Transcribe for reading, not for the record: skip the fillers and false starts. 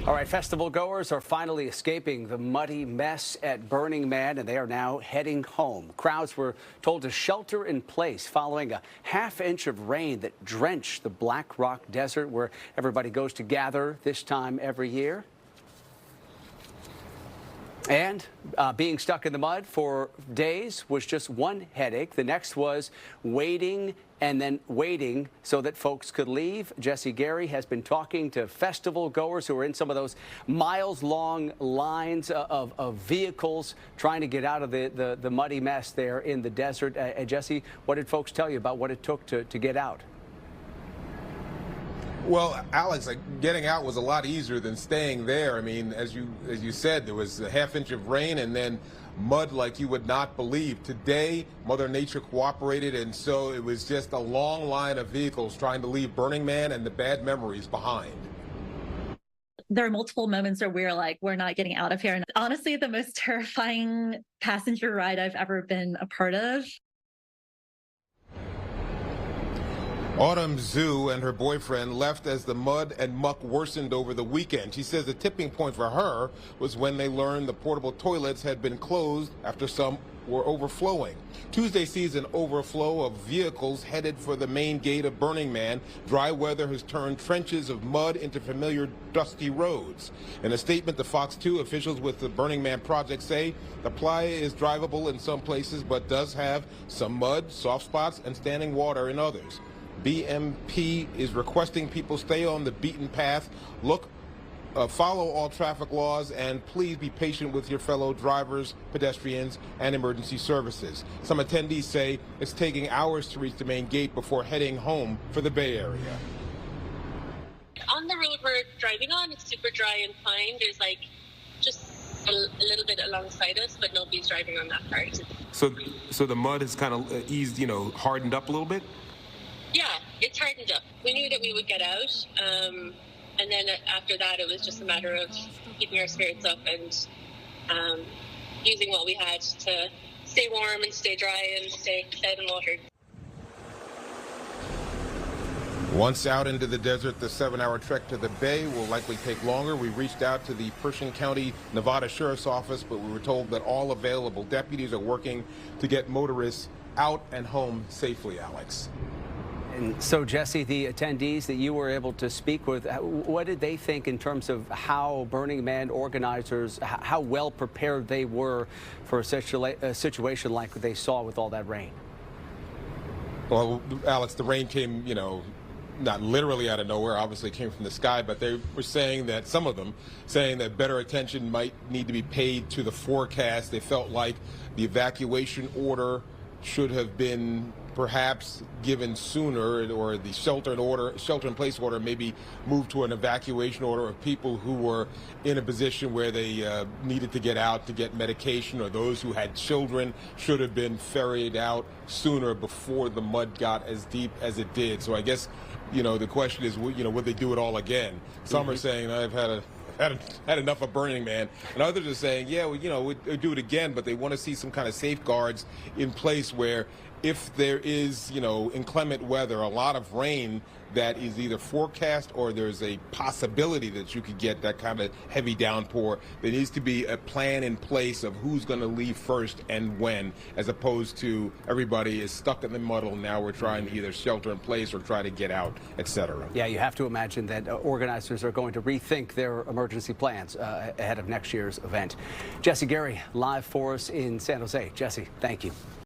All right, festival goers are finally escaping the muddy mess at Burning Man, and they are now heading home. Crowds were told to shelter in place following a half-inch of rain that drenched the Black Rock Desert, where everybody goes to gather this time every year. And being stuck in the mud for days was just one headache. The next was waiting and then waiting so that folks could leave. Jesse Gary has been talking to festival goers who are in some of those miles-long lines of vehicles trying to get out of the muddy mess there in the desert. Jesse, what did folks tell you about what it took to get out? Well, Alex, getting out was a lot easier than staying there. I mean, as you said, there was a half-inch of rain and then mud like you would not believe. Today, Mother Nature cooperated, and so it was just a long line of vehicles trying to leave Burning Man and the bad memories behind. There are multiple moments where we're like, we're not getting out of here. And honestly, the most terrifying passenger ride I've ever been a part of. Autumn Zhu and her boyfriend left as the mud and muck worsened over the weekend. She says the tipping point for her was when they learned the portable toilets had been closed after some were overflowing. Tuesday sees an overflow of vehicles headed for the main gate of Burning Man. Dry weather has turned trenches of mud into familiar dusty roads. In a statement to Fox 2, officials with the Burning Man project say the playa is drivable in some places but does have some mud, soft spots, and standing water in others. BMP is requesting people stay on the beaten path, follow all traffic laws, and please be patient with your fellow drivers, pedestrians, and emergency services. Some attendees say it's taking hours to reach the main gate before heading home for the Bay Area. On the road we're driving on, it's super dry and fine. There's just a little bit alongside us, but nobody's driving on that part. So the mud has kind of eased, hardened up a little bit? Yeah, it's hardened up. We knew that we would get out, and then after that it was just a matter of keeping our spirits up and using what we had to stay warm and stay dry and stay fed and watered. Once out into the desert, the 7-hour trek to the bay will likely take longer. We reached out to the Pershing County, Nevada Sheriff's Office, but we were told that all available deputies are working to get motorists out and home safely, Alex. And so, Jesse, the attendees that you were able to speak with, what did they think in terms of how Burning Man organizers, how well prepared they were for a situation like they saw with all that rain? Well, Alex, the rain came, not literally out of nowhere, obviously it came from the sky, but they were saying that, some of them, saying that better attention might need to be paid to the forecast. They felt like the evacuation order should have been perhaps given sooner, or the shelter-in-place order maybe moved to an evacuation order of people who were in a position where they needed to get out to get medication, or those who had children should have been ferried out sooner before the mud got as deep as it did. So I guess, the question is, would they do it all again? Some are saying, I've had enough of Burning Man, and others are saying, yeah, we'd do it again, but they want to see some kind of safeguards in place where if there is, inclement weather, a lot of rain that is either forecast or there's a possibility that you could get that kind of heavy downpour, there needs to be a plan in place of who's going to leave first and when, as opposed to everybody is stuck in the muddle. Now we're trying to either shelter in place or try to get out, etc. Yeah, you have to imagine that organizers are going to rethink their emergency plans ahead of next year's event. Jesse Gary, live for us in San Jose. Jesse, thank you.